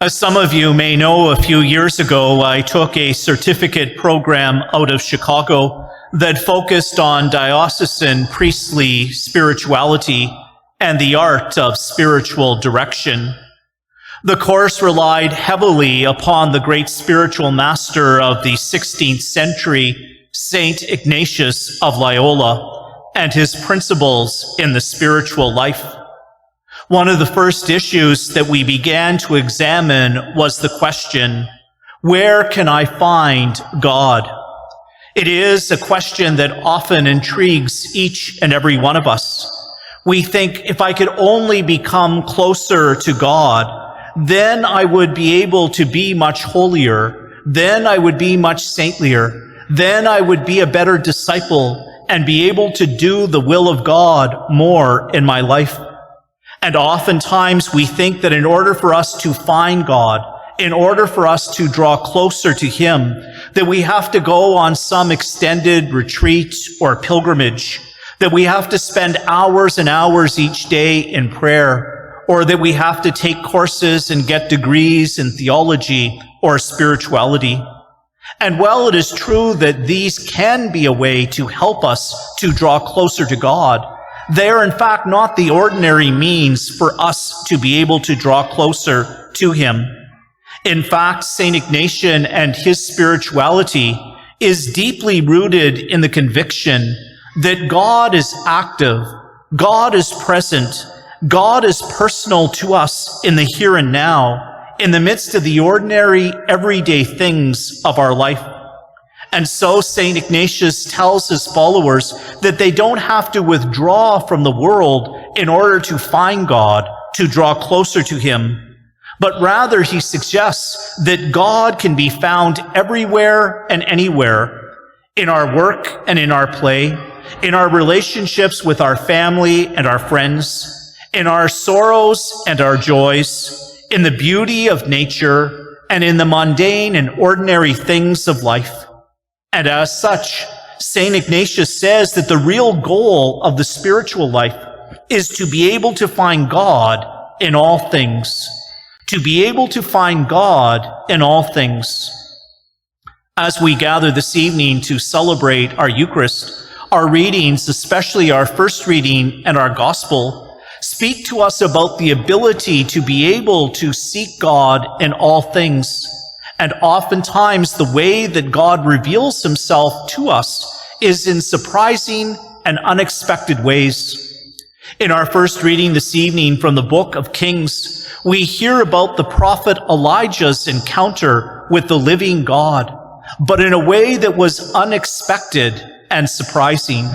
As some of you may know, a few years ago, I took a certificate program out of Chicago that focused on diocesan priestly spirituality and the art of spiritual direction. The course relied heavily upon the great spiritual master of the 16th century, Saint Ignatius of Loyola, and his principles in the spiritual life. One of the first issues that we began to examine was the question, where can I find God? It is a question that often intrigues each and every one of us. We think, if I could only become closer to God, then I would be able to be much holier, then I would be much saintlier, then I would be a better disciple and be able to do the will of God more in my life. And oftentimes we think that in order for us to find God, in order for us to draw closer to Him, that we have to go on some extended retreat or pilgrimage, that we have to spend hours and hours each day in prayer, or that we have to take courses and get degrees in theology or spirituality. And while it is true that these can be a way to help us to draw closer to God, they are in fact not the ordinary means for us to be able to draw closer to Him. In fact, St. Ignatius and his spirituality is deeply rooted in the conviction that God is active, God is present, God is personal to us in the here and now, in the midst of the ordinary, everyday things of our life. And so St. Ignatius tells his followers that they don't have to withdraw from the world in order to find God, to draw closer to Him, but rather he suggests that God can be found everywhere and anywhere, in our work and in our play, in our relationships with our family and our friends, in our sorrows and our joys, in the beauty of nature, and in the mundane and ordinary things of life. And as such, St. Ignatius says that the real goal of the spiritual life is to be able to find God in all things. To be able to find God in all things. As we gather this evening to celebrate our Eucharist, our readings, especially our first reading and our Gospel, speak to us about the ability to be able to seek God in all things. And oftentimes the way that God reveals Himself to us is in surprising and unexpected ways. In our first reading this evening from the book of Kings, we hear about the prophet Elijah's encounter with the living God, but in a way that was unexpected and surprising.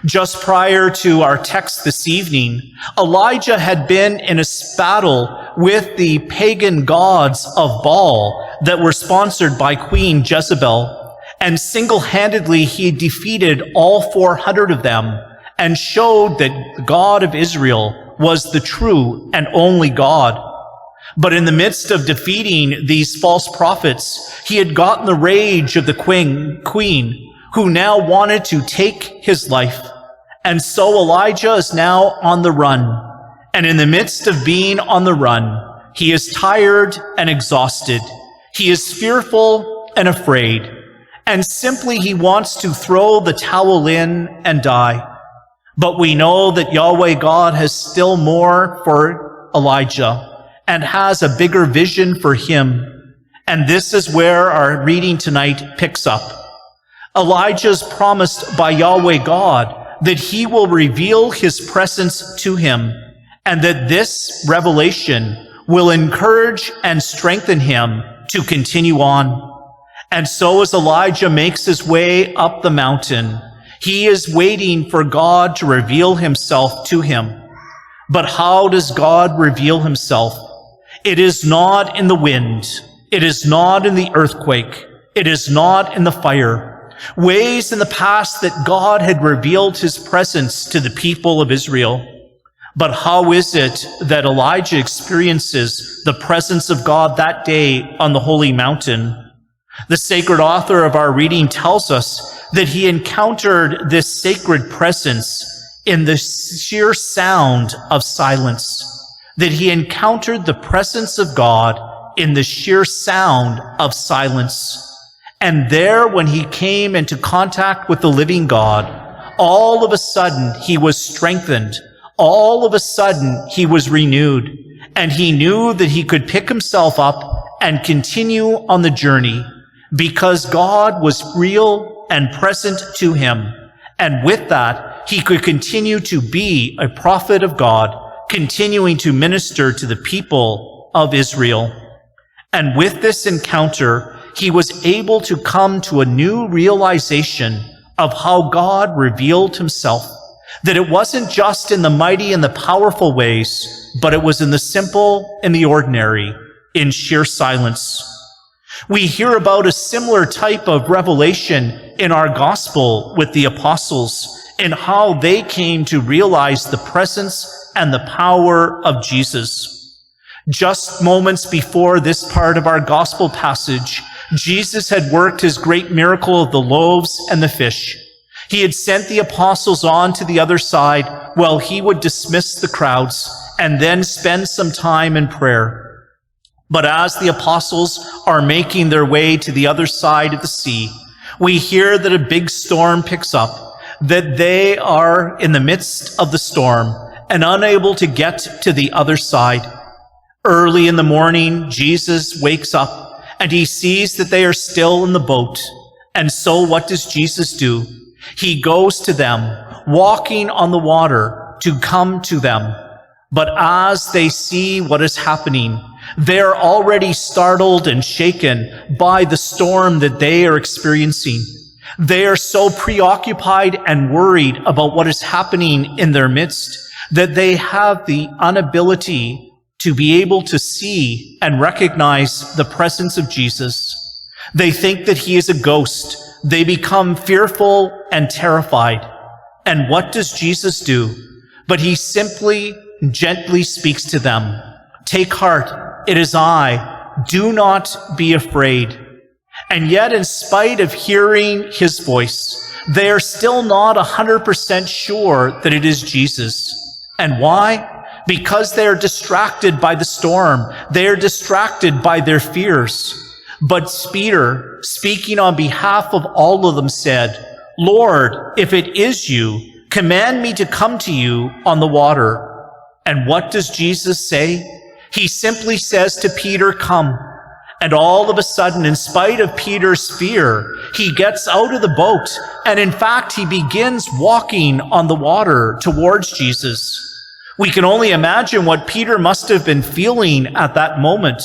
Just prior to our text this evening, Elijah had been in a battle with the pagan gods of Baal that were sponsored by Queen Jezebel, and single-handedly he defeated all 400 of them and showed that the God of Israel was the true and only God. But in the midst of defeating these false prophets, he had gotten the rage of the queen, who now wanted to take his life. And so Elijah is now on the run. And in the midst of being on the run, he is tired and exhausted. He is fearful and afraid. And simply he wants to throw the towel in and die. But we know that Yahweh God has still more for Elijah and has a bigger vision for him. And this is where our reading tonight picks up. Elijah's promised by Yahweh God that he will reveal his presence to him, and that this revelation will encourage and strengthen him to continue on. And so as Elijah makes his way up the mountain, he is waiting for God to reveal himself to him. But how does God reveal himself? It is not in the wind. It is not in the earthquake. It is not in the fire. Ways in the past that God had revealed his presence to the people of Israel. But how is it that Elijah experiences the presence of God that day on the holy mountain? The sacred author of our reading tells us that he encountered this sacred presence in the sheer sound of silence, that he encountered the presence of God in the sheer sound of silence. And there, when he came into contact with the living God, all of a sudden he was strengthened. All of a sudden he was renewed. And he knew that he could pick himself up and continue on the journey because God was real and present to him. And with that, he could continue to be a prophet of God, continuing to minister to the people of Israel. And with this encounter, he was able to come to a new realization of how God revealed himself, that it wasn't just in the mighty and the powerful ways, but it was in the simple and the ordinary, in sheer silence. We hear about a similar type of revelation in our gospel with the apostles and how they came to realize the presence and the power of Jesus. Just moments before this part of our gospel passage, Jesus had worked his great miracle of the loaves and the fish. He had sent the apostles on to the other side while he would dismiss the crowds and then spend some time in prayer. But as the apostles are making their way to the other side of the sea, we hear that a big storm picks up, that they are in the midst of the storm and unable to get to the other side. Early in the morning, Jesus wakes up and he sees that they are still in the boat. And so what does Jesus do? He goes to them, walking on the water to come to them. But as they see what is happening, they're already startled and shaken by the storm that they are experiencing. They are so preoccupied and worried about what is happening in their midst that they have the inability to be able to see and recognize the presence of Jesus. They think that he is a ghost. They become fearful and terrified. And what does Jesus do? But he simply, gently speaks to them. Take heart, it is I. Do not be afraid. And yet, in spite of hearing his voice, they are still not 100% sure that it is Jesus. And why? Because they are distracted by the storm. They are distracted by their fears. But Peter, speaking on behalf of all of them, said, Lord, if it is you, command me to come to you on the water. And what does Jesus say? He simply says to Peter, come. And all of a sudden, in spite of Peter's fear, he gets out of the boat. And in fact, he begins walking on the water towards Jesus. We can only imagine what Peter must have been feeling at that moment,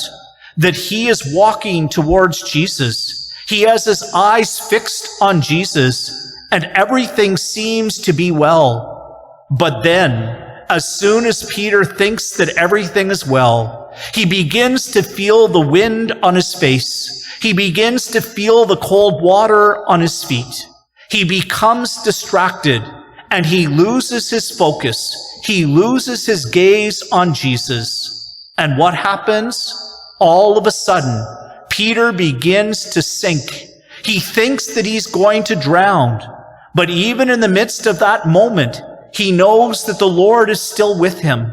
that he is walking towards Jesus. He has his eyes fixed on Jesus, and everything seems to be well. But then, as soon as Peter thinks that everything is well, he begins to feel the wind on his face. He begins to feel the cold water on his feet. He becomes distracted, and he loses his focus. He loses his gaze on Jesus. And what happens? All of a sudden, Peter begins to sink. He thinks that he's going to drown. But even in the midst of that moment, he knows that the Lord is still with him.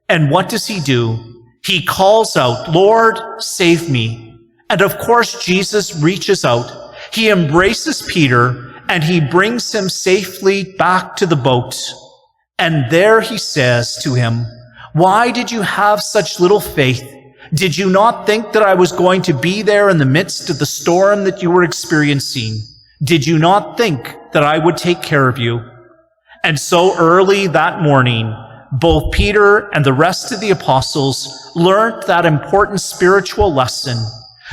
And what does he do? He calls out, Lord, save me. And of course, Jesus reaches out. He embraces Peter and he brings him safely back to the boat. And there he says to him, why did you have such little faith? Did you not think that I was going to be there in the midst of the storm that you were experiencing? Did you not think that I would take care of you? And so early that morning, both Peter and the rest of the apostles learned that important spiritual lesson,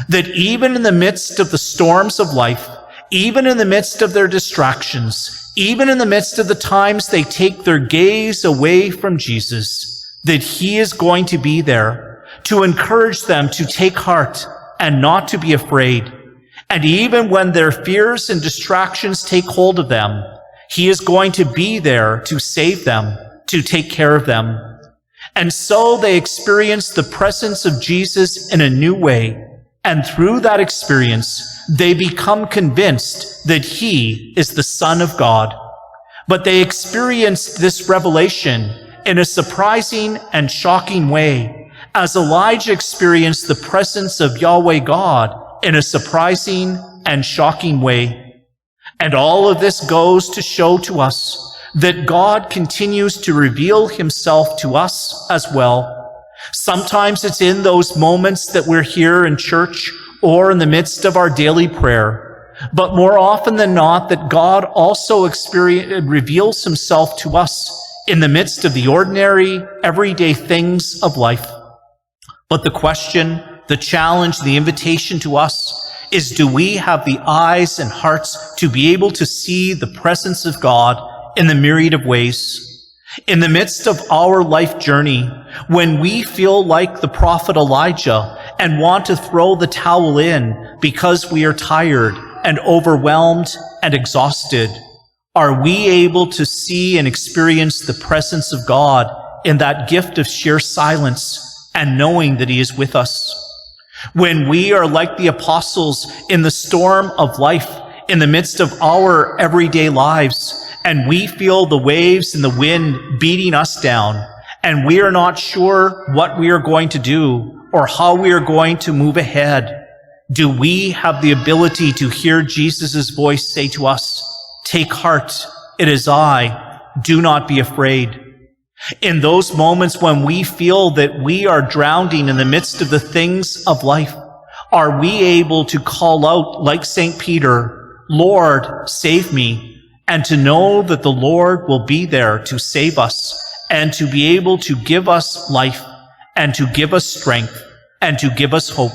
that even in the midst of the storms of life, even in the midst of their distractions, even in the midst of the times they take their gaze away from Jesus, that he is going to be there to encourage them to take heart and not to be afraid. And even when their fears and distractions take hold of them, he is going to be there to save them, to take care of them. And so they experience the presence of Jesus in a new way. And through that experience, they become convinced that he is the Son of God. But they experienced this revelation in a surprising and shocking way, as Elijah experienced the presence of Yahweh God in a surprising and shocking way. And all of this goes to show to us that God continues to reveal himself to us as well. Sometimes it's in those moments that we're here in church or in the midst of our daily prayer, but more often than not that God also reveals himself to us in the midst of the ordinary, everyday things of life. But the question, the challenge, the invitation to us is, do we have the eyes and hearts to be able to see the presence of God in the myriad of ways? In the midst of our life journey, when we feel like the prophet Elijah and want to throw the towel in because we are tired and overwhelmed and exhausted, are we able to see and experience the presence of God in that gift of sheer silence and knowing that he is with us? When we are like the apostles in the storm of life, in the midst of our everyday lives, and we feel the waves and the wind beating us down, and we are not sure what we are going to do or how we are going to move ahead, do we have the ability to hear Jesus' voice say to us, "Take heart, it is I, do not be afraid"? In those moments when we feel that we are drowning in the midst of the things of life, are we able to call out like St. Peter, "Lord, save me," and to know that the Lord will be there to save us and to be able to give us life and to give us strength and to give us hope?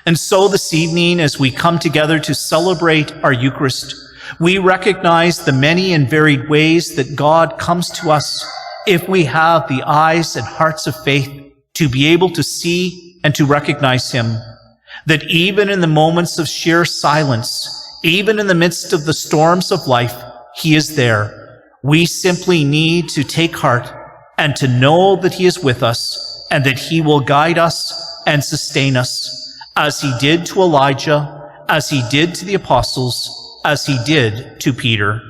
And so this evening, as we come together to celebrate our Eucharist, we recognize the many and varied ways that God comes to us if we have the eyes and hearts of faith to be able to see and to recognize him. That even in the moments of sheer silence, even in the midst of the storms of life, he is there. We simply need to take heart and to know that he is with us and that he will guide us and sustain us, as he did to Elijah, as he did to the apostles, as he did to Peter.